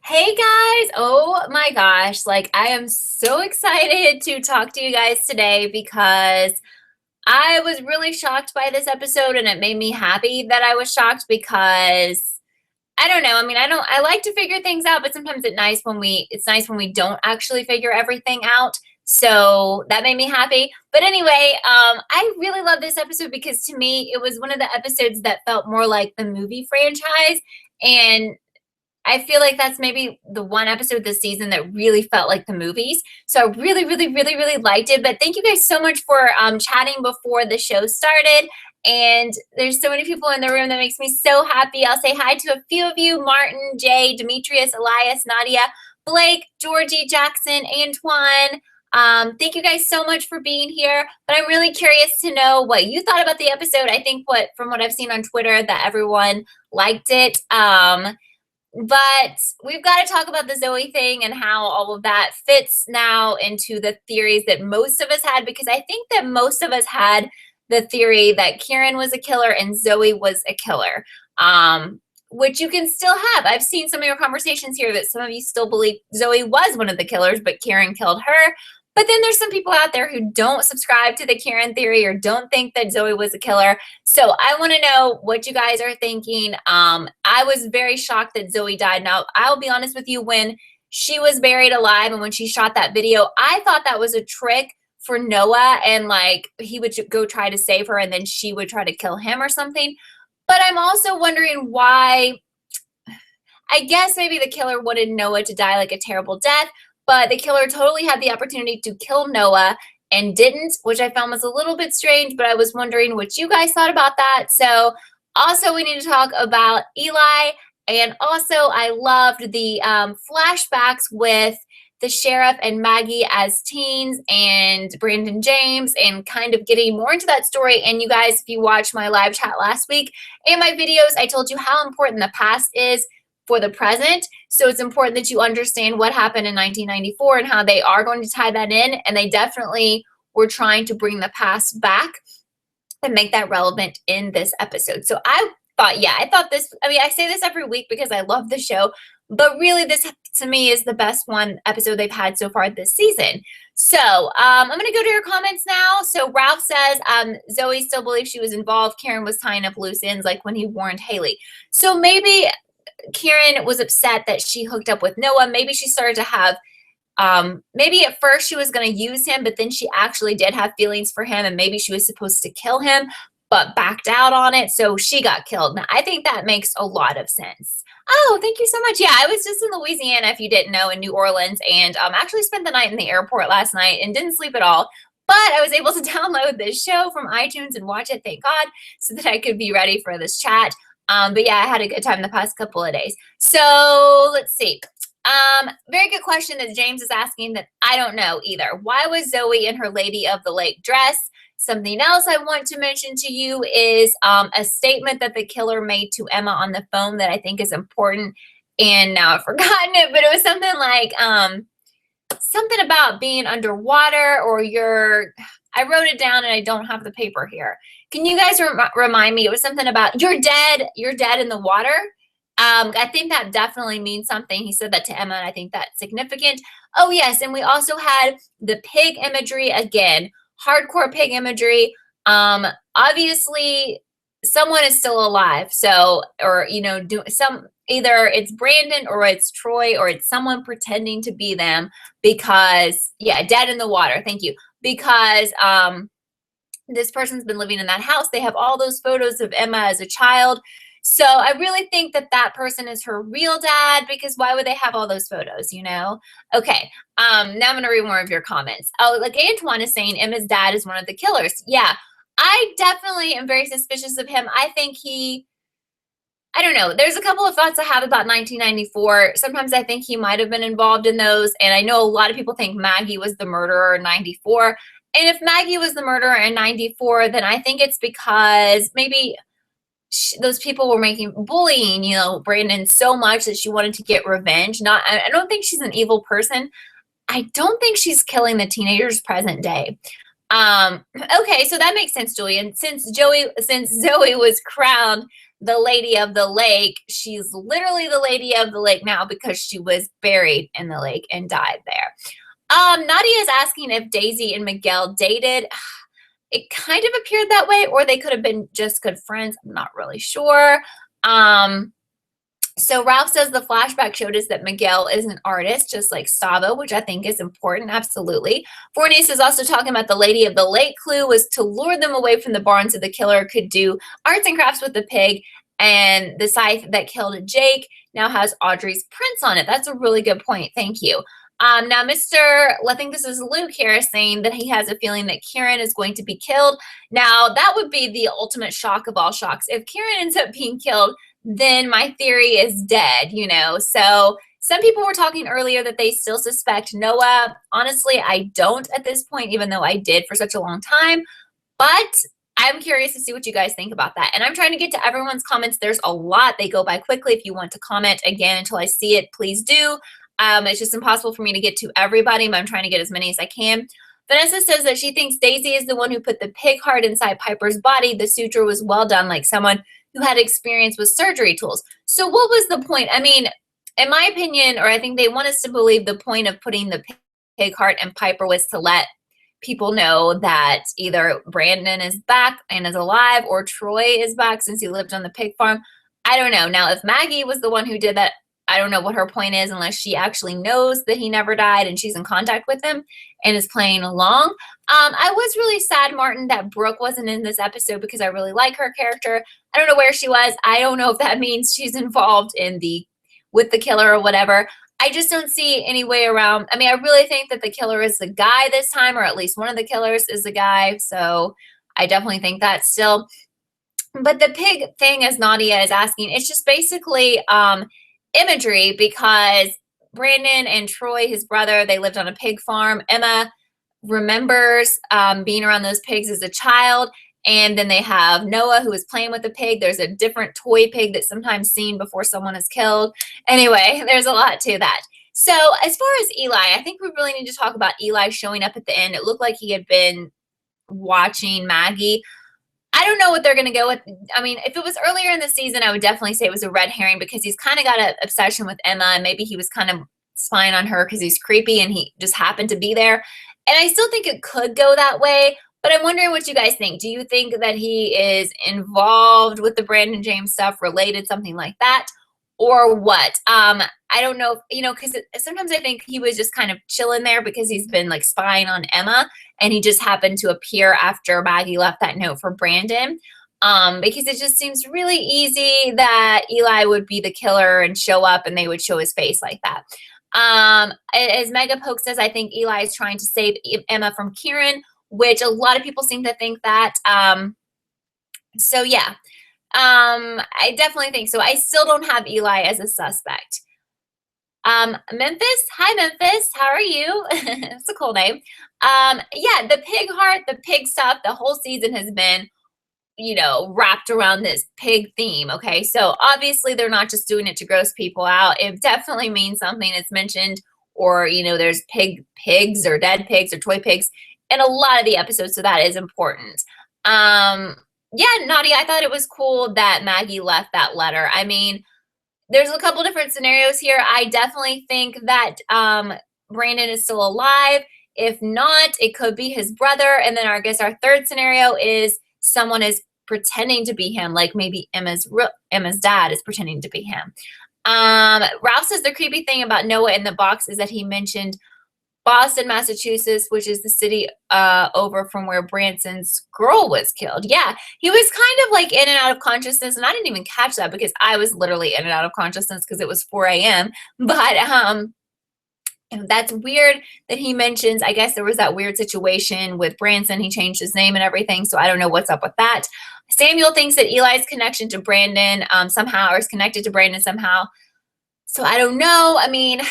Hey guys, oh my gosh, like I am so excited to talk to you guys today because I was really shocked by this episode and it made me happy that I was shocked because I don't know. I mean, I like to figure things out, but sometimes it's nice when we don't actually figure everything out. So that made me happy. But anyway, I really love this episode because to me, it was one of the episodes that felt more like the movie franchise. And I feel like that's maybe the one episode this season that really felt like the movies. So I really, really, really, really liked it. But thank you guys so much for chatting before the show started. And there's so many people in the room that makes me so happy. I'll say hi to a few of you: Martin, Jay, Demetrius, Elias, Nadia, Blake, Georgie, Jackson, Antoine. Thank you guys so much for being here. But I'm really curious to know what you thought about the episode. I think from what I've seen on Twitter that everyone liked it. But we've got to talk about the Zoe thing and how all of that fits now into the theories that most of us had, because I think that most of us had the theory that Karen was a killer and Zoe was a killer, which you can still have. I've seen some of your conversations here that some of you still believe Zoe was one of the killers, but Karen killed her. But then there's some people out there who don't subscribe to the Karen theory or don't think that Zoe was a killer. So I want to know what you guys are thinking. I was very shocked that Zoe died. Now, I'll be honest with you, when she was buried alive and when she shot that video, I thought that was a trick for Noah, and like he would go try to save her and then she would try to kill him or something. But I'm also wondering why. I guess maybe the killer wanted Noah to die like a terrible death, but the killer totally had the opportunity to kill Noah and didn't, which I found was a little bit strange, but I was wondering what you guys thought about that. So also we need to talk about Eli, and also I loved the flashbacks with the sheriff and Maggie as teens and Brandon James and kind of getting more into that story. And you guys, if you watched my live chat last week and my videos, I told you how important the past is for the present. So it's important that you understand what happened in 1994 and how they are going to tie that in. And they definitely were trying to bring the past back and make that relevant in this episode. So I thought this, I mean, I say this every week because I love the show, but really this to me is the best one episode they've had so far this season. So I'm going to go to your comments now. So Ralph says, Zoe still believes she was involved. Karen was tying up loose ends like when he warned Haley. So maybe Karen was upset that she hooked up with Noah. Maybe she started to have, maybe at first she was going to use him, but then she actually did have feelings for him, and maybe she was supposed to kill him, but backed out on it, so she got killed. Now, I think that makes a lot of sense. Oh, thank you so much. Yeah, I was just in Louisiana, if you didn't know, in New Orleans, and actually spent the night in the airport last night and didn't sleep at all. But I was able to download this show from iTunes and watch it, thank God, so that I could be ready for this chat. But yeah, I had a good time the past couple of days. So let's see. Very good question that James is asking that I don't know either. Why was Zoe in her Lady of the Lake dress? Something else I want to mention to you is a statement that the killer made to Emma on the phone that I think is important. And now I've forgotten it, but it was something like something about being underwater, or I wrote it down and I don't have the paper here. Can you guys remind me? It was something about you're dead in the water. I think that definitely means something. He said that to Emma, and I think that's significant. Oh, yes, and we also had the pig imagery again, hardcore pig imagery. Obviously, someone is still alive, so, or, either it's Brandon or it's Troy or it's someone pretending to be them because, yeah, dead in the water, thank you, because this person's been living in that house. They have all those photos of Emma as a child. So I really think that that person is her real dad, because why would they have all those photos, Okay, now I'm going to read more of your comments. Oh, like Antoine is saying Emma's dad is one of the killers. Yeah, I definitely am very suspicious of him. I think I don't know. There's a couple of thoughts I have about 1994. Sometimes I think he might have been involved in those. And I know a lot of people think Maggie was the murderer in 94. And if Maggie was the murderer in 94, then I think it's because maybe those people were bullying, Brandon so much that she wanted to get revenge. I don't think she's an evil person. I don't think she's killing the teenagers present day. Okay, so that makes sense, Julian. Since Zoe was crowned the Lady of the Lake. She's literally the Lady of the Lake now because she was buried in the lake and died there. Nadia is asking if Daisy and Miguel dated. It kind of appeared that way, or they could have been just good friends. I'm not really sure. So Ralph says the flashback showed us that Miguel is an artist, just like Sabo, which I think is important, absolutely. Fornice is also talking about the Lady of the Lake clue was to lure them away from the barn so the killer could do arts and crafts with the pig, and the scythe that killed Jake now has Audrey's prints on it. That's a really good point. Thank you. Now, I think this is Luke here, saying that he has a feeling that Kieran is going to be killed. Now, that would be the ultimate shock of all shocks. If Kieran ends up being killed, then my theory is dead, you know. So some people were talking earlier that they still suspect Noah. Honestly, I don't at this point, even though I did for such a long time. But I'm curious to see what you guys think about that. And I'm trying to get to everyone's comments. There's a lot. They go by quickly. If you want to comment again until I see it, please do. It's just impossible for me to get to everybody, but I'm trying to get as many as I can. Vanessa says that she thinks Daisy is the one who put the pig heart inside Piper's body. The suture was well done, like someone who had experience with surgery tools. So what was the point? I mean, in my opinion, or I think they want us to believe the point of putting the pig heart in Piper was to let people know that either Brandon is back and is alive, or Troy is back since he lived on the pig farm. I don't know. Now, if Maggie was the one who did that, I don't know what her point is unless she actually knows that he never died and she's in contact with him and is playing along. I was really sad, Martin, that Brooke wasn't in this episode because I really like her character. I don't know where she was. I don't know if that means she's involved in with the killer or whatever. I just don't see any way around. I mean, I really think that the killer is the guy this time, or at least one of the killers is the guy. So I definitely think that still. But the pig thing, as Nadia is asking, it's just basically imagery, because Brandon and Troy, his brother, they lived on a pig farm. Emma remembers being around those pigs as a child. And then they have Noah, who is playing with the pig. There's a different toy pig that's sometimes seen before someone is killed. Anyway, there's a lot to that. So as far as Eli, I think we really need to talk about Eli showing up at the end. It looked like he had been watching Maggie. I don't know what they're going to go with. I mean, if it was earlier in the season, I would definitely say it was a red herring, because he's kind of got an obsession with Emma, and maybe he was kind of spying on her because he's creepy and he just happened to be there. And I still think it could go that way, but I'm wondering what you guys think. Do you think that he is involved with the Brandon James stuff, related, something like that, or what? I don't know, because sometimes I think he was just kind of chilling there because he's been like spying on Emma, and he just happened to appear after Maggie left that note for Brandon. Because it just seems really easy that Eli would be the killer and show up and they would show his face like that. As Mega Poke says, I think Eli is trying to save Emma from Kieran, which a lot of people seem to think that. So yeah, I definitely think so. I still don't have Eli as a suspect. Memphis, hi Memphis, how are you? It's a cool name. Yeah, the pig heart, the pig stuff, the whole season has been, wrapped around this pig theme. Okay, so obviously they're not just doing it to gross people out. It definitely means something. It's mentioned, or there's pigs or dead pigs or toy pigs in a lot of the episodes, so that is important. Yeah, Nadia, I thought it was cool that Maggie left that letter. I mean, there's a couple different scenarios here. I definitely think that Brandon is still alive. If not, it could be his brother. And then I guess our third scenario is someone is pretending to be him, like maybe Emma's dad is pretending to be him. Ralph says the creepy thing about Noah in the box is that he mentioned Boston, Massachusetts, which is the city over from where Branson's girl was killed. Yeah, he was kind of like in and out of consciousness, and I didn't even catch that because I was literally in and out of consciousness because it was 4 a.m. But that's weird that he mentions, I guess there was that weird situation with Branson. He changed his name and everything, so I don't know what's up with that. Samuel thinks that Eli's connection to Brandon somehow, or is connected to Brandon somehow. So I don't know. I mean,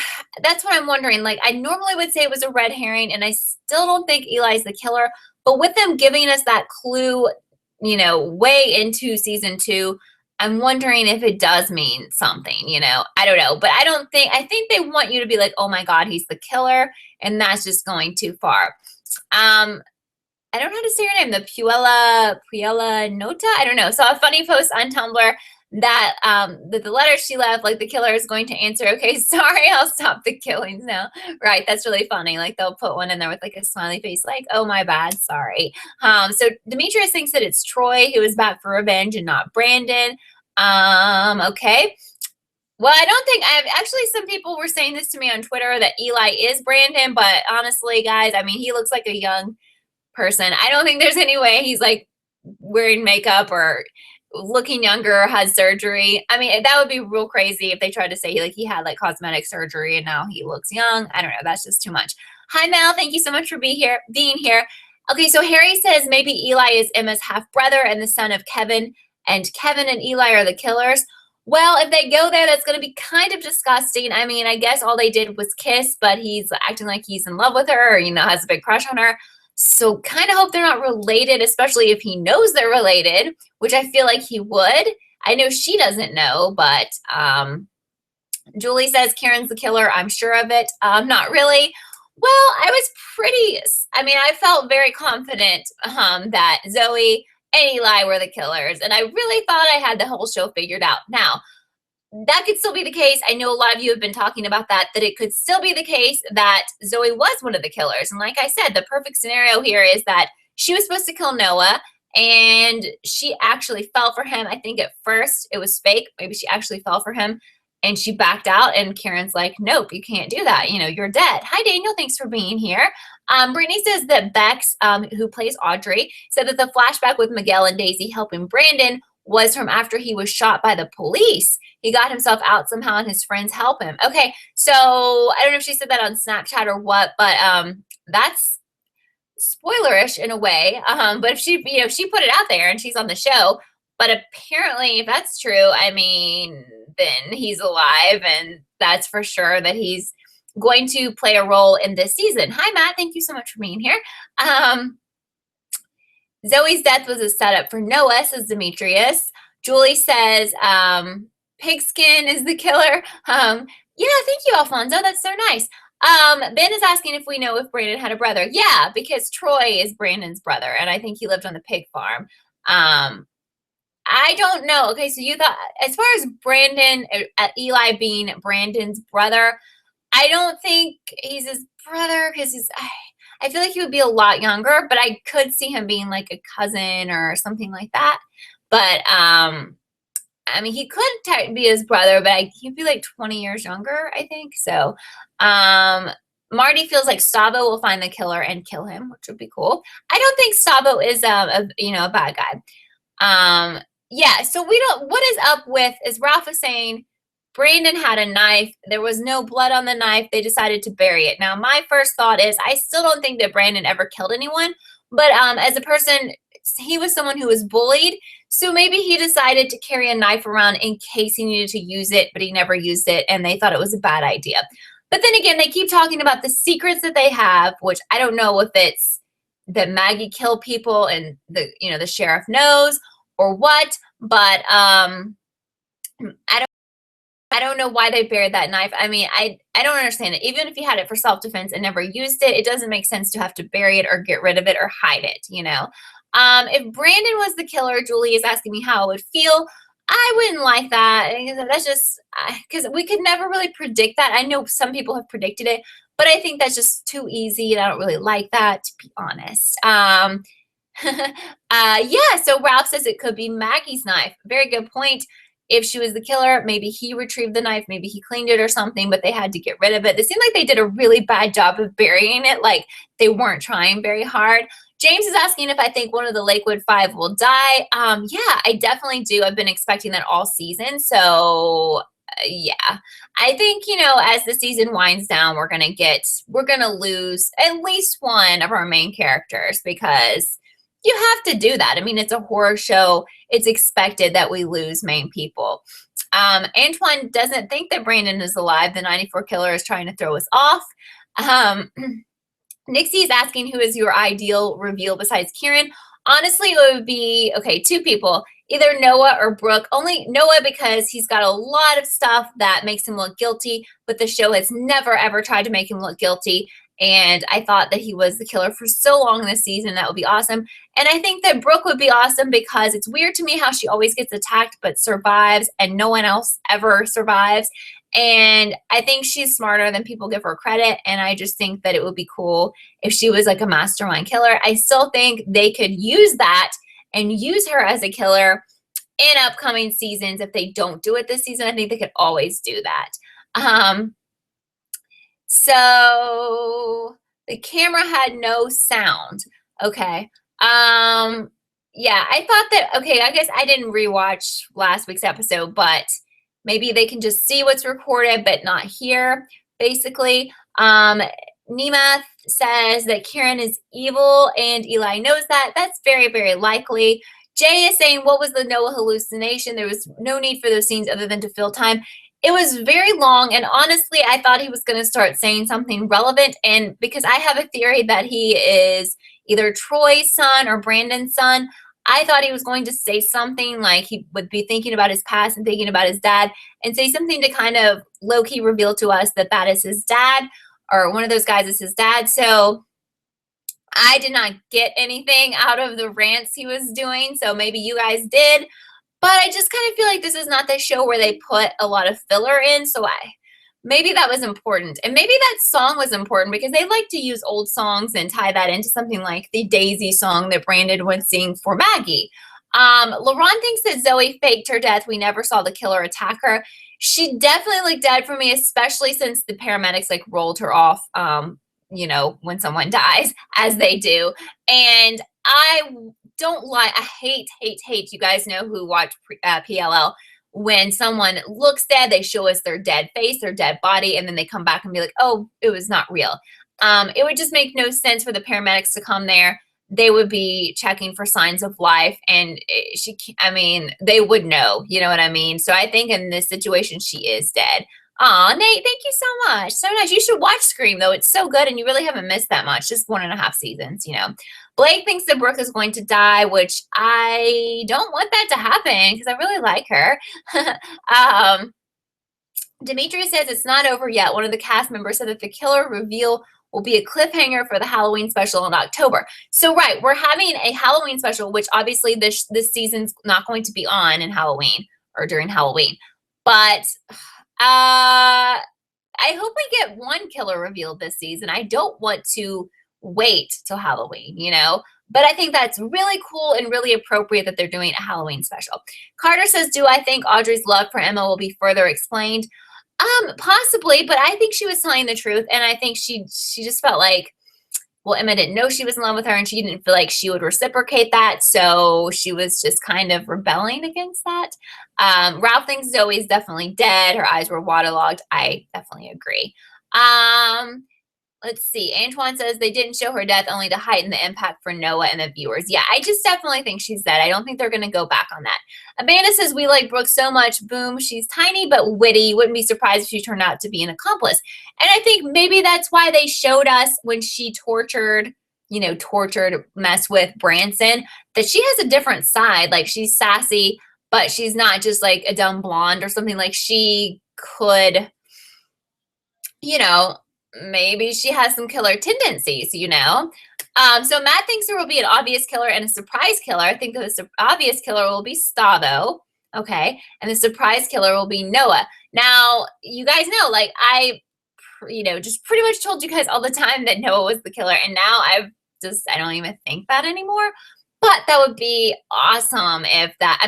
that's what I'm wondering. Like, I normally would say it was a red herring, and I still don't think Eli's the killer. But with them giving us that clue, way into season 2, I'm wondering if it does mean something, I don't know. But I think they want you to be like, oh my God, he's the killer. And that's just going too far. I don't know how to say your name. The Puella Nota? I don't know. So a funny post on Tumblr that that the letter she left, like the killer is going to answer, okay, sorry, I'll stop the killings now. Right, that's really funny. Like they'll put one in there with like a smiley face, like, oh my bad, sorry. So Demetrius thinks that it's Troy who is back for revenge and not Brandon. Okay. Well, I don't think I've actually, some people were saying this to me on Twitter that Eli is Brandon, but honestly, guys, I mean, he looks like a young person. I don't think there's any way he's like wearing makeup or looking younger or has surgery. I mean, that would be real crazy if they tried to say like he had like cosmetic surgery and now he looks young. I don't know. That's just too much. Hi, Mel. Thank you so much for being here. Okay, so Harry says maybe Eli is Emma's half brother and the son of Kevin, and Kevin and Eli are the killers. Well, if they go there, that's going to be kind of disgusting. I mean, I guess all they did was kiss, but he's acting like he's in love with her or, you know, has a big crush on her. So kind of hope they're not related, especially if he knows they're related, which I feel like he would. I know she doesn't know, but Julie says Karen's the killer. I'm sure of it. Not really. Well, I felt very confident that Zoe and Eli were the killers, and I really thought I had the whole show figured out. Now, that could still be the case. I know a lot of you have been talking about that it could still be the case that Zoe was one of the killers. And like I said, the perfect scenario here is that she was supposed to kill Noah and she actually fell for him. I think at first it was fake. Maybe she actually fell for him and she backed out, and Karen's like, nope, you can't do that. You know, you're dead. Hi, Daniel. Thanks for being here. Brittany says that Bex, who plays Audrey, said that the flashback with Miguel and Daisy helping Brandon was from after he was shot by the police. He got himself out somehow and his friends help him. Okay, so I don't know if she said that on Snapchat or what, but that's spoilerish in a way. But if she, you know, she put it out there and she's on the show, but apparently if that's true, I mean, then he's alive and that's for sure that he's going to play a role in this season. Hi, Matt. Thank you so much for being here. Zoe's death was a setup for Noah, says Demetrius. Julie says, Pigskin is the killer. Yeah, thank you, Alfonso. That's so nice. Ben is asking if we know if Brandon had a brother. Yeah, because Troy is Brandon's brother, and I think he lived on the pig farm. I don't know. Okay, so you thought, as far as Brandon, Eli being Brandon's brother, I don't think he's his brother because I feel like he would be a lot younger, but I could see him being like a cousin or something like that. But I mean, he could be his brother, but he'd be like 20 years younger, I think. So Marty feels like Stavo will find the killer and kill him, which would be cool. I don't think Stavo is a bad guy. Yeah, so what is up with, as Ralph is saying, Brandon had a knife. There was no blood on the knife. They decided to bury it. Now, my first thought is I still don't think that Brandon ever killed anyone, but as a person, he was someone who was bullied, so maybe he decided to carry a knife around in case he needed to use it, but he never used it, and they thought it was a bad idea. But then again, they keep talking about the secrets that they have, which I don't know if it's that Maggie killed people and the sheriff knows or what, but I don't know why they buried that knife. I mean, I don't understand it. Even if he had it for self-defense and never used it, it doesn't make sense to have to bury it or get rid of it or hide it, you know? If Brandon was the killer, Julie is asking me how I would feel. I wouldn't like that. That's just, because we could never really predict that. I know some people have predicted it, but I think that's just too easy, and I don't really like that, to be honest. Yeah, so Ralph says it could be Maggie's knife. Very good point. If she was the killer, maybe he retrieved the knife, maybe he cleaned it or something, but they had to get rid of it. It seemed like they did a really bad job of burying it, like they weren't trying very hard. James is asking if I think one of the Lakewood Five will die. Yeah, I definitely do. I've been expecting that all season, so yeah. I think, as the season winds down, we're gonna lose at least one of our main characters because you have to do that. I mean, it's a horror show. It's expected that we lose main people. Antoine doesn't think that Brandon is alive. The 94 killer is trying to throw us off. Nixie is asking who is your ideal reveal besides Kieran. Honestly, it would be, two people. Either Noah or Brooke. Only Noah because he's got a lot of stuff that makes him look guilty, but the show has never, ever tried to make him look guilty. And I thought that he was the killer for so long this season. That would be awesome. And I think that Brooke would be awesome because it's weird to me how she always gets attacked but survives and no one else ever survives. And I think she's smarter than people give her credit. And I just think that it would be cool if she was like a mastermind killer. I still think they could use that and use her as a killer in upcoming seasons. If they don't do it this season, I think they could always do that. So the camera had no sound. Okay. Yeah, I thought that, okay, I guess I didn't rewatch last week's episode, but maybe they can just see what's recorded, but not hear, basically. Nima says that Karen is evil and Eli knows that. That's very, very likely. Jay is saying, what was the Noah hallucination? There was no need for those scenes other than to fill time. It was very long, and honestly, I thought he was going to start saying something relevant, and because I have a theory that he is either Troy's son or Brandon's son, I thought he was going to say something like he would be thinking about his past and thinking about his dad and say something to kind of low-key reveal to us that that is his dad, or one of those guys is his dad. So I did not get anything out of the rants he was doing, so maybe you guys did. But I just kind of feel like this is not the show where they put a lot of filler in, so maybe that was important. And maybe that song was important because they like to use old songs and tie that into something like the Daisy song that Brandon would sing for Maggie. LaRon thinks that Zoe faked her death. We never saw the killer attack her. She definitely looked dead for me, especially since the paramedics like rolled her off, you know, when someone dies, as they do. And I don't like, I hate, you guys know who watch PLL, when someone looks dead, they show us their dead face, their dead body, and then they come back and be like, oh, it was not real. It would just make no sense for the paramedics to come there. They would be checking for signs of life, and they would know, you know what I mean? So I think in this situation, she is dead. Aw, Nate, thank you so much. So nice. You should watch Scream, though. It's so good, and you really haven't missed that much. Just 1.5 seasons, you know. Blake thinks that Brooke is going to die, which I don't want that to happen because I really like her. Demetria says it's not over yet. One of the cast members said that the killer reveal will be a cliffhanger for the Halloween special in October. So, right, we're having a Halloween special, which obviously this season's not going to be on in Halloween or during Halloween. But I hope we get one killer revealed this season. I don't want to wait till Halloween, you know? But I think that's really cool and really appropriate that they're doing a Halloween special. Carter says, do I think Audrey's love for Emma will be further explained? Possibly, but I think she was telling the truth, and I think she just felt like, well, Emma didn't know she was in love with her, and she didn't feel like she would reciprocate that, so she was just kind of rebelling against that. Ralph thinks Zoe's definitely dead. Her eyes were waterlogged. I definitely agree. Let's see. Antoine says they didn't show her death only to heighten the impact for Noah and the viewers. Yeah, I just definitely think she's dead. I don't think they're going to go back on that. Amanda says we like Brooke so much. Boom. She's tiny but witty. Wouldn't be surprised if she turned out to be an accomplice. And I think maybe that's why they showed us when she tortured, mess with Branson, that she has a different side. Like, she's sassy, but she's not just like a dumb blonde or something. Like, she could, maybe she has some killer tendencies, So Matt thinks there will be an obvious killer and a surprise killer. I think the obvious killer will be Stavo, okay? And the surprise killer will be Noah. Now, you guys know, like, I just pretty much told you guys all the time that Noah was the killer, and now I don't even think that anymore. But that would be awesome if that,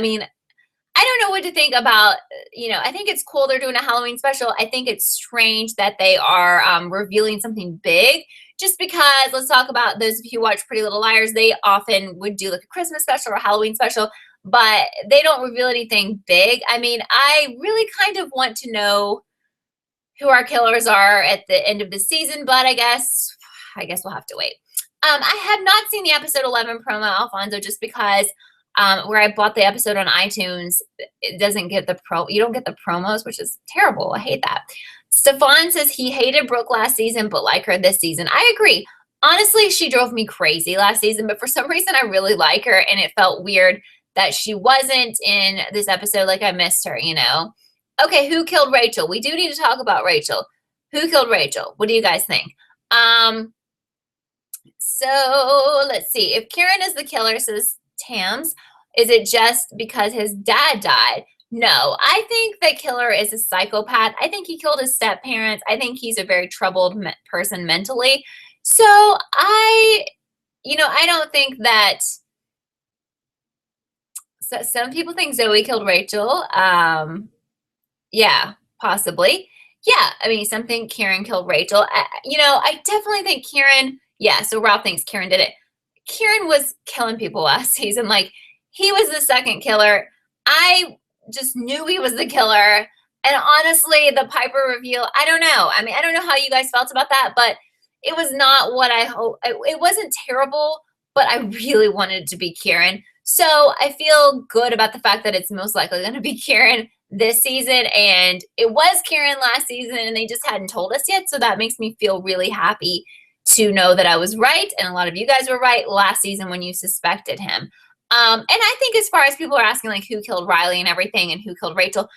I don't know what to think about, I think it's cool they're doing a Halloween special. I think it's strange that they are revealing something big, just because, let's talk about those of you who watch Pretty Little Liars. They often would do like a Christmas special or a Halloween special, but they don't reveal anything big. I really kind of want to know who our killers are at the end of the season, but I guess we'll have to wait. I have not seen the episode 11 promo, Alfonso, just because where I bought the episode on iTunes, it doesn't get you don't get the promos, which is terrible. I hate that. Stefan says he hated Brooke last season, but like her this season. I agree. Honestly, she drove me crazy last season, but for some reason I really like her, and it felt weird that she wasn't in this episode. Like, I missed her, Okay, who killed Rachel? We do need to talk about Rachel. Who killed Rachel? What do you guys think? So let's see. If Kieran is the killer, says Tams, is it just because his dad died? No, I think the killer is a psychopath. I think he killed his step parents. I think he's a very troubled person mentally. So I don't think that. So some people think Zoe killed Rachel. Yeah, possibly. Yeah, I mean, some think Kieran killed Rachel. I definitely think Kieran. Yeah, so Ralph thinks Kieran did it. Kieran was killing people last season. Like, he was the second killer. I just knew he was the killer. And honestly, the Piper reveal, I don't know. I mean, I don't know how you guys felt about that, but it was not what I hoped. It wasn't terrible, but I really wanted it to be Kieran. So I feel good about the fact that it's most likely going to be Kieran this season. And it was Kieran last season, and they just hadn't told us yet. So that makes me feel really happy to know that I was right, and a lot of you guys were right last season when you suspected him. And I think as far as people are asking, like, who killed Riley and everything and who killed Rachel,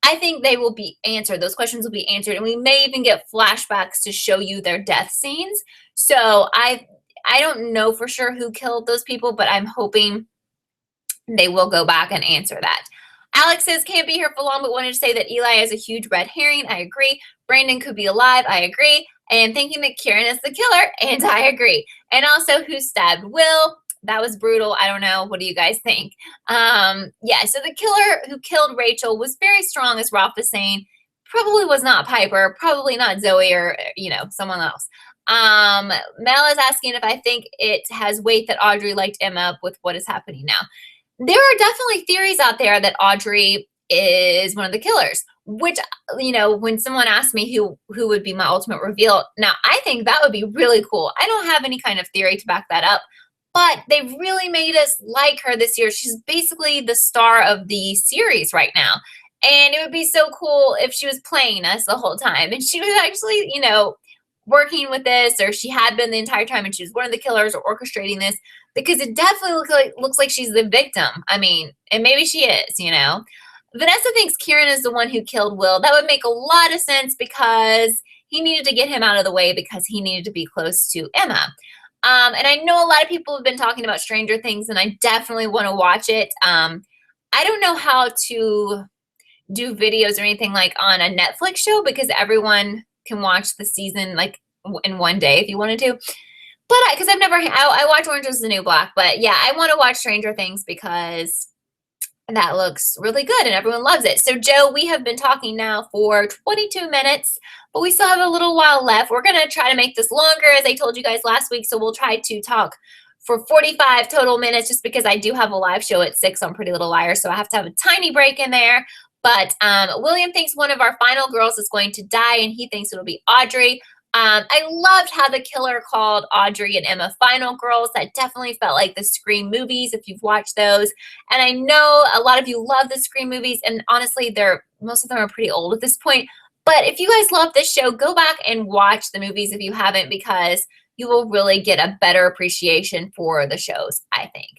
I think they will be answered. Those questions will be answered, and we may even get flashbacks to show you their death scenes. So I don't know for sure who killed those people, but I'm hoping they will go back and answer that. Alex says, can't be here for long, but wanted to say that Eli is a huge red herring. I agree. Brandon could be alive. I agree. And thinking that Kieran is the killer, and I agree. And also, who stabbed Will? That was brutal. I don't know. What do you guys think? Yeah, so the killer who killed Rachel was very strong, as Ralph was saying. Probably was not Piper, probably not Zoe, or, someone else. Mel is asking if I think it has weight that Audrey liked Emma with what is happening now. There are definitely theories out there that Audrey is one of the killers, which, when someone asked me who would be my ultimate reveal, now I think that would be really cool. I don't have any kind of theory to back that up, but they really made us like her this year. She's basically the star of the series right now. And it would be so cool if she was playing us the whole time. And she was actually, working with this, or she had been the entire time, and she was one of the killers or orchestrating this, because it definitely looks like she's the victim. I mean, and maybe she is, Vanessa thinks Kieran is the one who killed Will. That would make a lot of sense, because he needed to get him out of the way because he needed to be close to Emma. And I know a lot of people have been talking about Stranger Things, and I definitely want to watch it. I don't know how to do videos or anything like on a Netflix show, because everyone can watch the season like in one day if you wanted to. But because I watch Orange is the New Black, but yeah, I want to watch Stranger Things because that looks really good and everyone loves it. So Joe, we have been talking now for 22 minutes, but we still have a little while left. We're going to try to make this longer, as I told you guys last week. So we'll try to talk for 45 total minutes, just because I do have a live show at 6 on Pretty Little Liars. So I have to have a tiny break in there. But William thinks one of our final girls is going to die, and he thinks it'll be Audrey. I loved how the killer called Audrey and Emma final girls. That definitely felt like the Scream movies, if you've watched those. And I know a lot of you love the Scream movies, and honestly, most of them are pretty old at this point. But if you guys love this show, go back and watch the movies if you haven't, because you will really get a better appreciation for the shows, I think.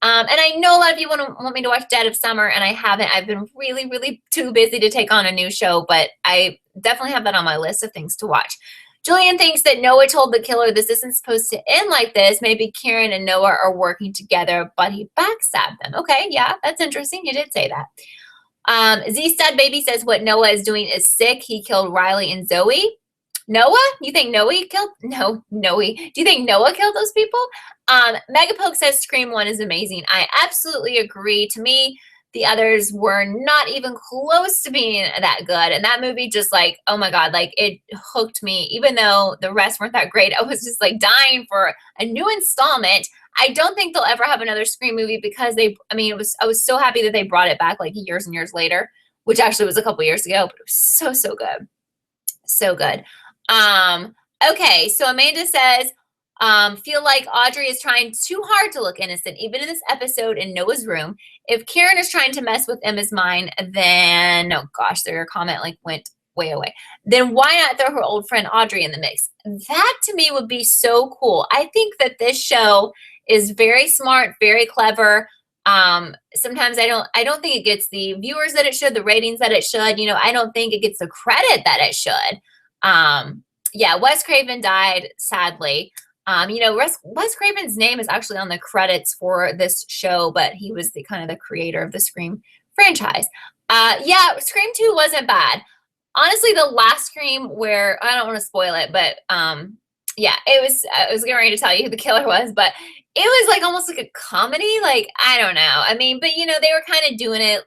And I know a lot of you want me to watch Dead of Summer, and I haven't. I've been really, really too busy to take on a new show, but I definitely have that on my list of things to watch. Julian thinks that Noah told the killer this isn't supposed to end like this. Maybe Kieran and Noah are working together, but he backstabbed them. Okay, yeah, that's interesting. You did say that. Z-Stud Baby says what Noah is doing is sick. He killed Riley and Zoe. Noah? You think Noah killed? No, Noe. Do you think Noah killed those people? Megapoke says Scream 1 is amazing. I absolutely agree. To me, the others were not even close to being that good. And that movie just like, oh my God, like it hooked me. Even though the rest weren't that great, I was just like dying for a new installment. I don't think they'll ever have another Scream movie, because I was so happy that they brought it back like years and years later, which actually was a couple years ago, but it was so good. So good. Okay, so Amanda says, feel like Audrey is trying too hard to look innocent, even in this episode in Noah's room. If Kieran is trying to mess with Emma's mind, then, oh gosh, their comment like went way away. Then why not throw her old friend Audrey in the mix? That to me would be so cool. I think that this show is very smart, very clever. Sometimes I don't think it gets the viewers that it should, the ratings that it should. I don't think it gets the credit that it should. Yeah, Wes Craven died, sadly. Wes Craven's name is actually on the credits for this show, but he was the kind of the creator of the Scream franchise. Yeah, Scream 2 wasn't bad. Honestly, the last Scream where I don't want to spoil it, but yeah, it was. I was getting ready to tell you who the killer was, but it was like almost like a comedy. Like I don't know. I mean, but they were kind of doing it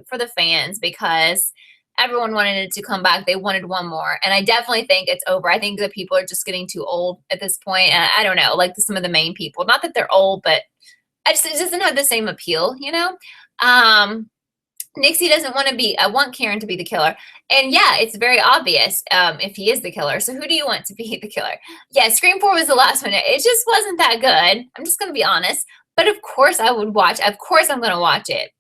for the fans because everyone wanted it to come back. They wanted one more, and I definitely think it's over. I think that people are just getting too old at this point. And I don't know, like some of the main people. Not that they're old, but it doesn't have the same appeal. Nixie doesn't want to be, I want Karen to be the killer. And yeah, it's very obvious if he is the killer. So who do you want to be the killer? Yeah, Scream 4 was the last one. It just wasn't that good. I'm just going to be honest. But of course I would watch. Of course I'm going to watch it,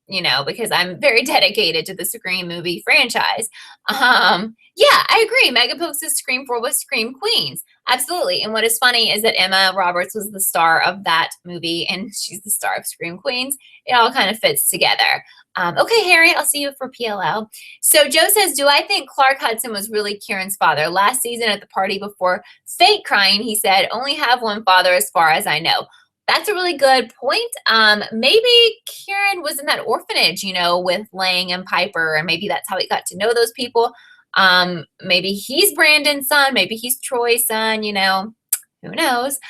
because I'm very dedicated to the Scream movie franchise. Yeah, I agree. Megan Pokes' Scream 4 was Scream Queens. Absolutely. And what is funny is that Emma Roberts was the star of that movie and she's the star of Scream Queens. It all kind of fits together. Okay, Harry, I'll see you for PLL. So Joe says, do I think Clark Hudson was really Kieran's father? Last season at the party before fake crying, he said, only have one father as far as I know. That's a really good point. Maybe Kieran was in that orphanage, with Lang and Piper, and maybe that's how he got to know those people. Maybe he's Brandon's son. Maybe he's Troy's son, who knows?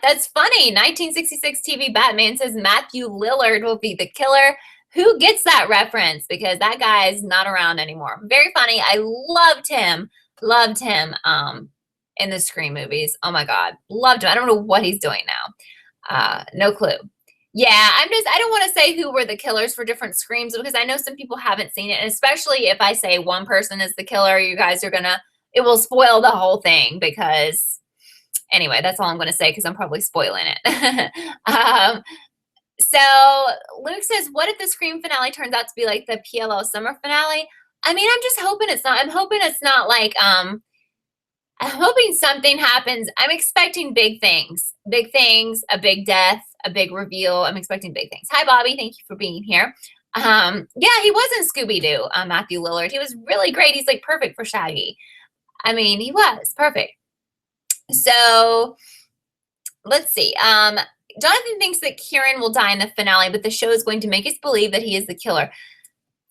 That's funny. 1966 TV Batman says Matthew Lillard will be the killer. Who gets that reference? Because that guy is not around anymore. Very funny. I loved him. Loved him in the Scream movies. Oh my God. Loved him. I don't know what he's doing now. No clue. Yeah, I don't want to say who were the killers for different Screams because I know some people haven't seen it. And especially if I say one person is the killer, you guys are it will spoil the whole thing because anyway, that's all I'm going to say because I'm probably spoiling it. So Luke says, what if the Scream finale turns out to be like the PLL summer finale? I mean, I'm just hoping it's not. I'm hoping it's not like, I'm hoping something happens. I'm expecting big things, a big death, a big reveal. I'm expecting big things. Hi, Bobby. Thank you for being here. Yeah, he was in Scooby-Doo, Matthew Lillard. He was really great. He's like perfect for Shaggy. I mean, he was perfect. So let's see. Jonathan thinks that Kieran will die in the finale, but the show is going to make us believe that he is the killer.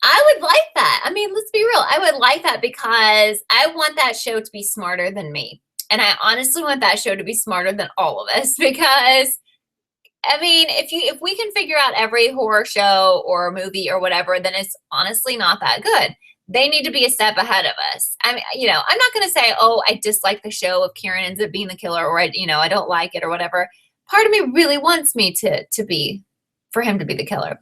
I would like that. I mean, let's be real. I would like that because I want that show to be smarter than me. And I honestly want that show to be smarter than all of us because, I mean, if we can figure out every horror show or movie or whatever, then it's honestly not that good. They need to be a step ahead of us. I mean, I'm not going to say, oh, I dislike the show if Kieran ends up being the killer or, I don't like it or whatever. Part of me really wants me for him to be the killer.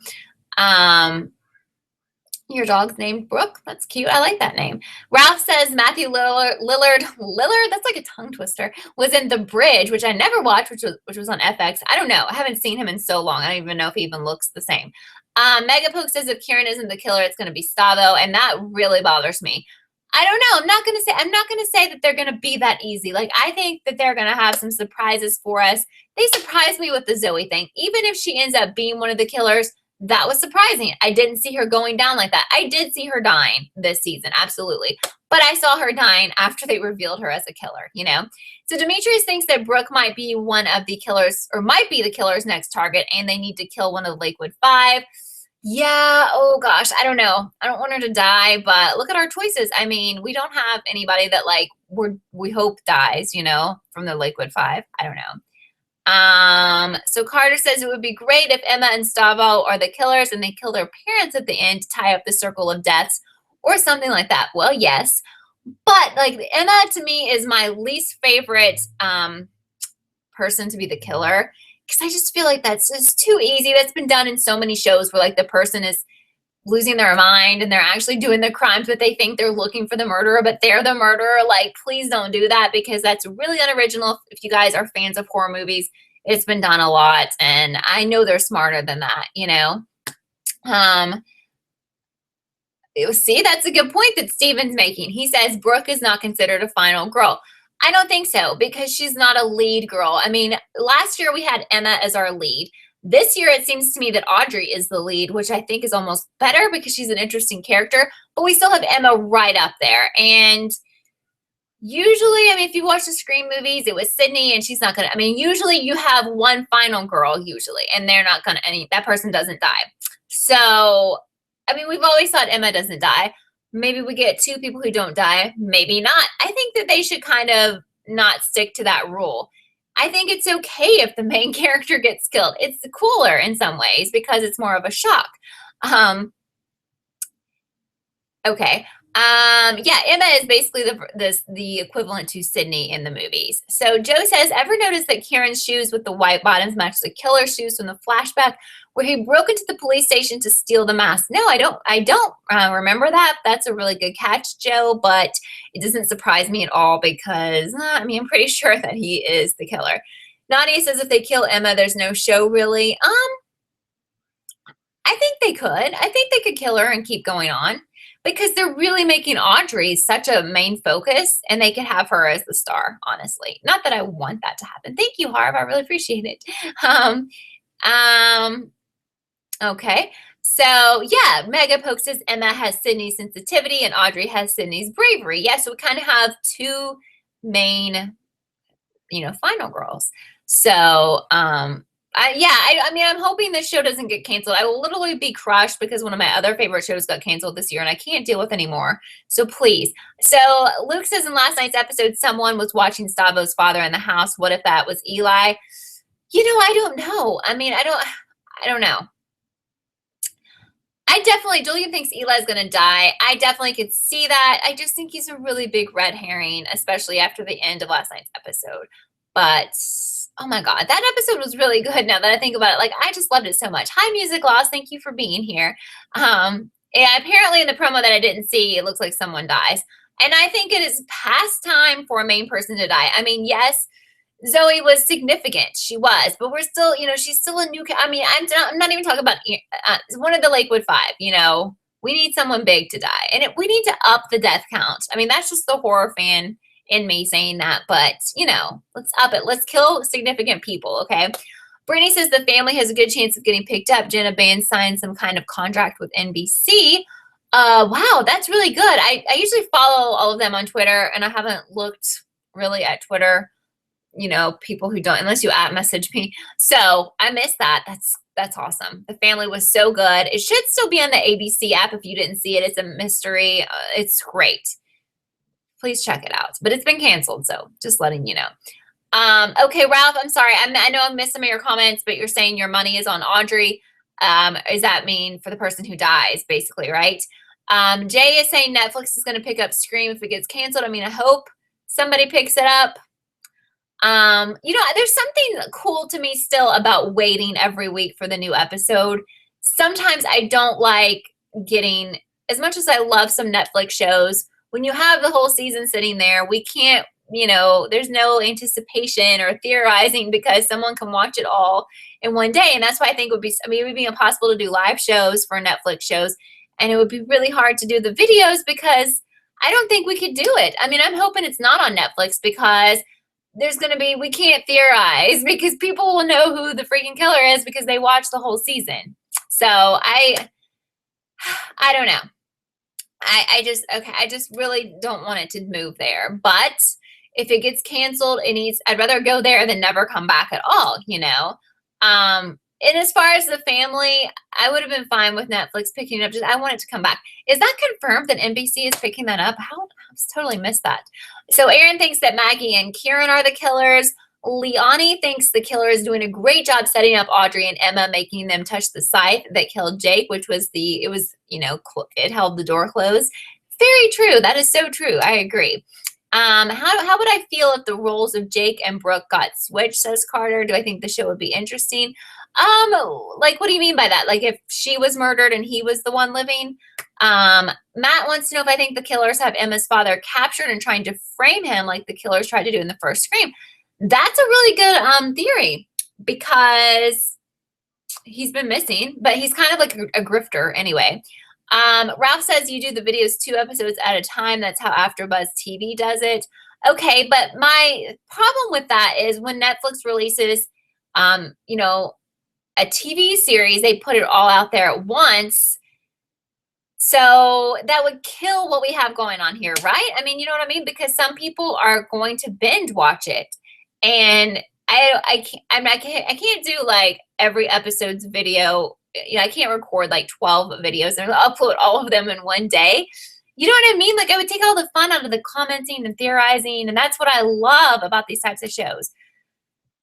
Your dog's named Brooke. That's cute. I like that name. Ralph says Matthew Lillard, that's like a tongue twister, was in The Bridge, which I never watched, which was on FX. I don't know. I haven't seen him in so long. I don't even know if he even looks the same. Megapoke says if Kieran isn't the killer, it's going to be Stavo, and that really bothers me. I don't know. I'm not going to say that they're going to be that easy. Like, I think that they're going to have some surprises for us. They surprised me with the Zoe thing. Even if she ends up being one of the killers, that was surprising. I didn't see her going down like that. I did see her dying this season, absolutely. But I saw her dying after they revealed her as a killer, So Demetrius thinks that Brooke might be one of the killers, or might be the killer's next target, and they need to kill one of the Lakewood Five. Yeah, oh gosh, I don't know. I don't want her to die, but look at our choices. I mean, we don't have anybody that like we hope dies, from the Lakewood Five. I don't know. So Carter says it would be great if Emma and Stavo are the killers and they kill their parents at the end to tie up the circle of deaths or something like that. Well, yes, but like Emma to me is my least favorite person to be the killer because I just feel like that's just too easy. That's been done in so many shows where like the person is losing their mind and they're actually doing the crimes, but they think they're looking for the murderer, but they're the murderer. Like, please don't do that because that's really unoriginal. If you guys are fans of horror movies, it's been done a lot, and I know they're smarter than that, See, that's a good point that Steven's making. He says Brooke is not considered a final girl. I don't think so because she's not a lead girl. I mean, last year we had Emma as our lead. This year, it seems to me that Audrey is the lead, which I think is almost better because she's an interesting character, but we still have Emma right up there. And usually, I mean, if you watch the Scream movies, it was Sydney, and she's not gonna, I mean, usually you have one final girl, usually, and they're not gonna, that person doesn't die. So, I mean, we've always thought Emma doesn't die. Maybe we get 2 people who don't die, maybe not. I think that they should kind of not stick to that rule. I think it's okay if the main character gets killed. It's cooler in some ways because it's more of a shock. Okay. Yeah, Emma is basically the equivalent to Sydney in the movies. So Joe says, ever notice that Kieran's shoes with the white bottoms match the killer's shoes from the flashback where he broke into the police station to steal the mask? No, I don't remember that. That's a really good catch, Joe, but it doesn't surprise me at all because, I mean, I'm pretty sure that he is the killer. Nadia says if they kill Emma, there's no show really. I think they could. I think they could kill her and keep going on because they're really making Audrey such a main focus and they could have her as the star, honestly. Not that I want that to happen. Thank you, Harv. I really appreciate it. Okay. So, yeah, Mega Poke says Emma has Sydney's sensitivity and Audrey has Sydney's bravery. Yeah, so we kind of have 2 main, final girls. So, I mean, I'm hoping this show doesn't get canceled. I will literally be crushed because one of my other favorite shows got canceled this year and I can't deal with anymore. So please. So Luke says in last night's episode, someone was watching Stavo's father in the house. What if that was Eli? I don't know. I mean, I don't know. Julian thinks Eli's going to die. I definitely could see that. I just think he's a really big red herring, especially after the end of last night's episode. But, oh my God, that episode was really good now that I think about it. Like, I just loved it so much. Hi, Music Loss. Thank you for being here. And apparently in the promo that I didn't see, it looks like someone dies. And I think it is past time for a main person to die. I mean, yes, Zoe was significant. She was, but we're still, she's still a new, I mean, I'm not even talking about one of the Lakewood 5, we need someone big to die. And we need to up the death count. I mean, that's just the horror fan in me saying that, but, let's up it. Let's kill significant people, okay? Brittany says the family has a good chance of getting picked up. Jenna Band signed some kind of contract with NBC. Wow, that's really good. I usually follow all of them on Twitter, and I haven't looked really at Twitter, people who don't, unless you message me. So I missed that. That's awesome. The family was so good. It should still be on the ABC app if you didn't see it. It's a mystery. It's great. Please check it out. But it's been canceled, so just letting you know. Okay, Ralph, I'm sorry. I know I missed some of your comments, but you're saying your money is on Audrey. Does that mean for the person who dies, basically, right? Jay is saying Netflix is going to pick up Scream if it gets canceled. I mean, I hope somebody picks it up. There's something cool to me still about waiting every week for the new episode. Sometimes I don't like getting, as much as I love some Netflix shows, when you have the whole season sitting there, we can't, there's no anticipation or theorizing because someone can watch it all in one day. And that's why I think it would be impossible to do live shows for Netflix shows. And it would be really hard to do the videos because I don't think we could do it. I mean, I'm hoping it's not on Netflix because we can't theorize because people will know who the freaking killer is because they watch the whole season. So I don't know. I just really don't want it to move there. But if it gets canceled, I'd rather go there than never come back at all, And as far as the family, I would have been fine with Netflix picking it up. I want it to come back. Is that confirmed that NBC is picking that up? I totally missed that. So Aaron thinks that Maggie and Kieran are the killers. Leonie thinks the killer is doing a great job setting up Audrey and Emma, making them touch the scythe that killed Jake, which was it held the door closed. Very true. That is so true. I agree. How would I feel if the roles of Jake and Brooke got switched, says Carter? Do I think the show would be interesting? Like, what do you mean by that? Like, if she was murdered and he was the one living? Matt wants to know if I think the killers have Emma's father captured and trying to frame him like the killers tried to do in the first Scream. That's a really good theory because he's been missing, but he's kind of like a grifter anyway. Ralph says you do the videos 2 episodes at a time. That's how AfterBuzz TV does it. Okay, but my problem with that is when Netflix releases, a TV series, they put it all out there at once. So that would kill what we have going on here, right? I mean, you know what I mean? Because some people are going to binge watch it. And I can't do like every episode's video. You know, I can't record like 12 videos and upload all of them in one day. You know what I mean? Like, I would take all the fun out of the commenting and theorizing, and that's what I love about these types of shows.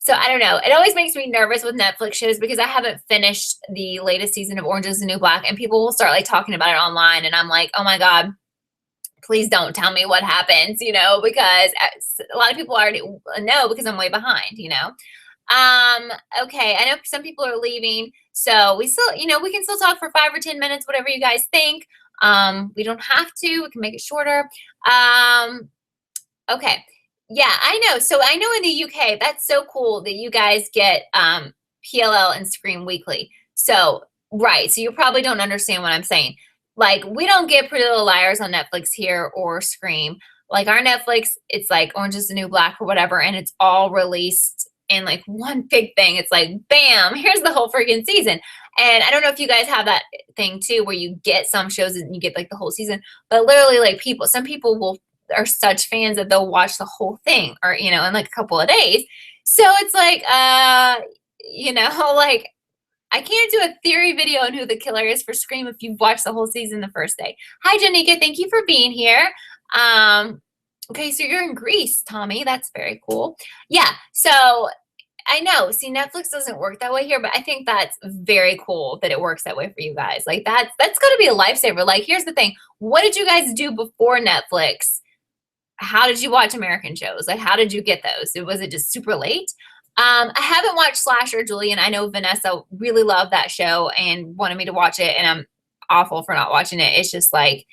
So I don't know. It always makes me nervous with Netflix shows because I haven't finished the latest season of Orange is the New Black, and people will start like talking about it online, and I'm like, oh my God, please don't tell me what happens, you know, because a lot of people already know because I'm way behind, you know. Okay, I know some people are leaving, so we still, you know, we can still talk for 5 or 10 minutes, whatever you guys think. We don't have to. We can make it shorter. Okay. Yeah, I know. So I know in the UK, that's so cool that you guys get PLL and Scream weekly. So, right. So you probably don't understand what I'm saying. Like, we don't get Pretty Little Liars on Netflix here or Scream. Like, our Netflix, it's like Orange is the New Black or whatever, and it's all released in like one big thing. It's like, bam, here's the whole freaking season. And I don't know if you guys have that thing too, where you get some shows and you get like the whole season, but literally, like, some people will are such fans that they'll watch the whole thing, or you know, in like a couple of days. So it's like you know, like, I can't do a theory video on who the killer is for Scream if you've watched the whole season the first day. Hi Janika, thank you for being here. Okay, so you're in Greece, Tommy. That's very cool. Yeah, so I know. See, Netflix doesn't work that way here, but I think that's very cool that it works that way for you guys. Like, that's got to be a lifesaver. Like, here's the thing. What did you guys do before Netflix? How did you watch American shows? Like, how did you get those? Was it just super late? I haven't watched Slasher, Julian. I know Vanessa really loved that show and wanted me to watch it, and I'm awful for not watching it. It's just like,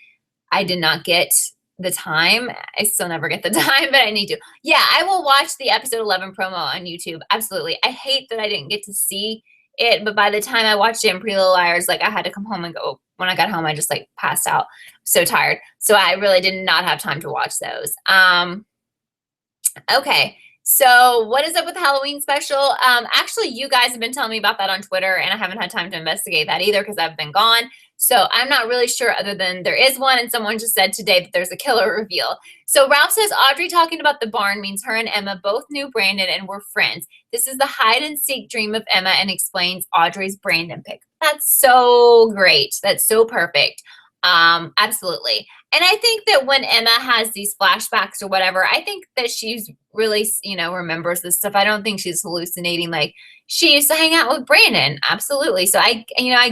I did not get the time. I still never get the time, but I need to. Yeah, I will watch the episode 11 promo on YouTube. Absolutely. I hate that I didn't get to see it, but by the time I watched it in Pretty Little Liars, like, I had to come home and go. When I got home, I just like passed out. So tired. So I really did not have time to watch those. Okay. So what is up with the Halloween special? Actually, you guys have been telling me about that on Twitter, and I haven't had time to investigate that either because I've been gone. So I'm not really sure, other than there is one, and someone just said today that there's a killer reveal. So Ralph says Audrey talking about the barn means her and Emma both knew Brandon and were friends. This is the hide and seek dream of Emma, and explains Audrey's Brandon pick. That's so great. That's so perfect. Absolutely. And I think that when Emma has these flashbacks or whatever, I think that she's really, you know, remembers this stuff. I don't think she's hallucinating. Like, she used to hang out with Brandon. Absolutely. So I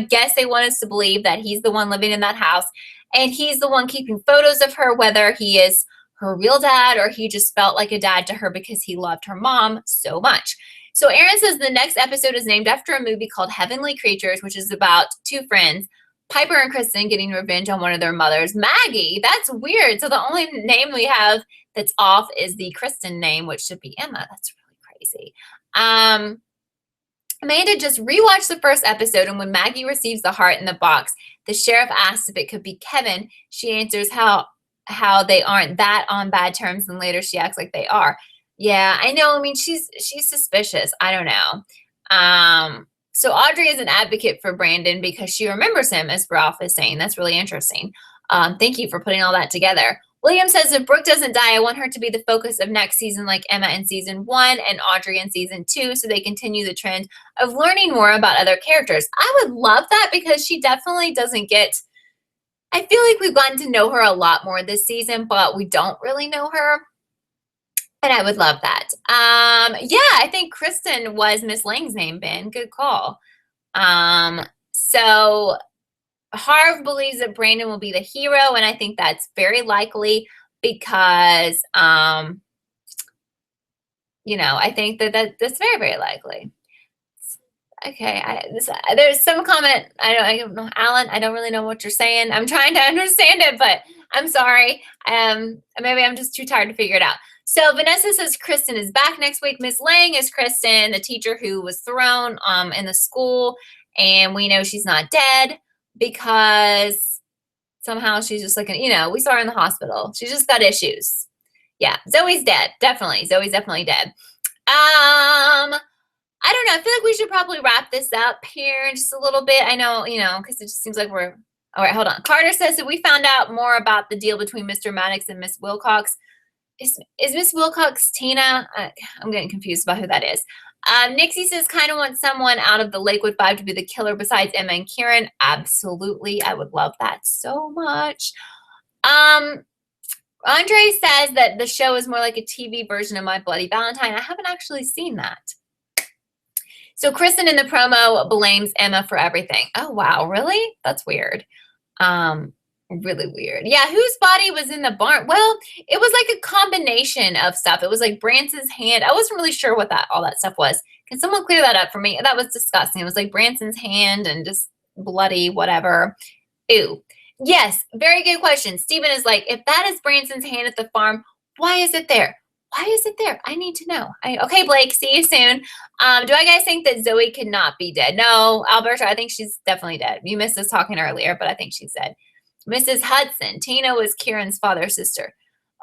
guess they want us to believe that he's the one living in that house, and he's the one keeping photos of her, whether he is her real dad or he just felt like a dad to her because he loved her mom so much. So Aaron says the next episode is named after a movie called Heavenly Creatures, which is about two friends, Piper and Kristen, getting revenge on one of their mothers. Maggie, that's weird. So the only name we have that's off is the Kristen name, which should be Emma. That's really crazy. Amanda just rewatched the first episode, and when Maggie receives the heart in the box, the sheriff asks if it could be Kevin. She answers how they aren't that on bad terms, and later she acts like they are. Yeah, I know. I mean, she's suspicious. I don't know. So Audrey is an advocate for Brandon because she remembers him, as Ralph is saying. That's really interesting. Thank you for putting all that together. William says if Brooke doesn't die, I want her to be the focus of next season, like Emma in season 1 and Audrey in season 2, so they continue the trend of learning more about other characters. I would love that because she definitely doesn't get, I feel like we've gotten to know her a lot more this season, but we don't really know her. And I would love that. Yeah, I think Kristen was Miss Lang's name, Ben. Good call. So Harv believes that Brandon will be the hero, and I think that's very likely because, you know, I think that's very, very likely. Okay, there's some comment. I don't know, Alan. I don't really know what you're saying. I'm trying to understand it, but I'm sorry. Maybe I'm just too tired to figure it out. So Vanessa says Kristen is back next week. Miss Lang is Kristen, the teacher who was thrown in the school, and we know she's not dead because somehow she's just like, you know, we saw her in the hospital. She's just got issues. Yeah, Zoe's dead. Definitely. Zoe's definitely dead. I don't know. I feel like we should probably wrap this up here in just a little bit. I know, you know, because it just seems like we're All right, hold on. Carter says that we found out more about the deal between Mr. Maddox and Miss Wilcox. Is Miss Wilcox Tina? I'm getting confused about who that is. Nixie says, kind of want someone out of the Lakewood Five to be the killer besides Emma and Kieran. Absolutely. I would love that so much. Andre says that the show is more like a TV version of My Bloody Valentine. I haven't actually seen that. So Kristen in the promo blames Emma for everything. Oh, wow. Really? That's weird. Really weird. Yeah, whose body was in the barn? Well, it was like a combination of stuff. It was like Branson's hand. I wasn't really sure what all that stuff was. Can someone clear that up for me? That was disgusting. It was like Branson's hand and just bloody whatever. Ew. Yes, very good question. Stephen is like, if that is Branson's hand at the farm, why is it there? Why is it there? I need to know. Okay, Blake, see you soon. Do I guys think that Zoe could not be dead? No, Alberta, I think she's definitely dead. You missed us talking earlier, but I think she's dead. Mrs. Hudson. Tina was Kieran's father's sister.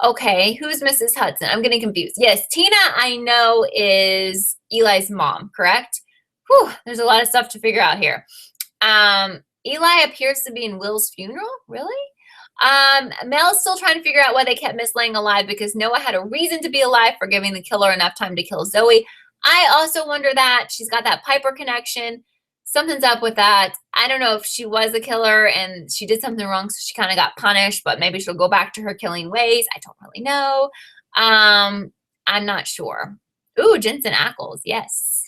Okay, who's Mrs. Hudson? I'm getting confused. Yes, Tina, I know, is Eli's mom, correct? Whew, there's a lot of stuff to figure out here. Eli appears to be in Will's funeral? Really? Mel's still trying to figure out why they kept Miss Lang alive because Noah had a reason to be alive for giving the killer enough time to kill Zoe. I also wonder that. She's got that Piper connection. Something's up with that. I don't know if she was a killer and she did something wrong, so she kind of got punished, but maybe she'll go back to her killing ways. I don't really know. I'm not sure. Ooh, Jensen Ackles, yes.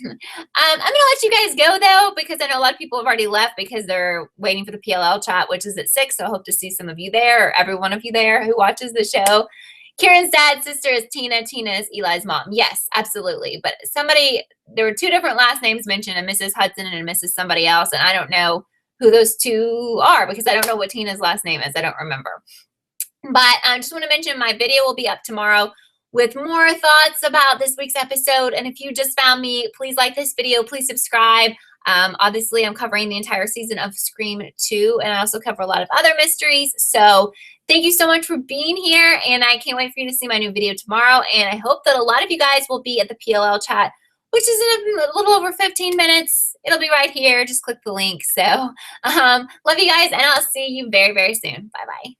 I'm going to let you guys go, though, because I know a lot of people have already left because they're waiting for the PLL chat, which is at 6, so I hope to see some of you there, or every one of you there who watches the show. Kieran's dad's sister is Tina. Tina is Eli's mom. Yes, absolutely. But there were 2 different last names mentioned, a Mrs. Hudson and a Mrs. somebody else, and I don't know who those 2 are because I don't know what Tina's last name is. I don't remember. But I just want to mention my video will be up tomorrow with more thoughts about this week's episode. And if you just found me, please like this video. Please subscribe. Obviously, I'm covering the entire season of Scream 2, and I also cover a lot of other mysteries. So thank you so much for being here, and I can't wait for you to see my new video tomorrow. And I hope that a lot of you guys will be at the PLL chat, which is in a little over 15 minutes. It'll be right here. Just click the link. So love you guys, and I'll see you very, very soon. Bye-bye.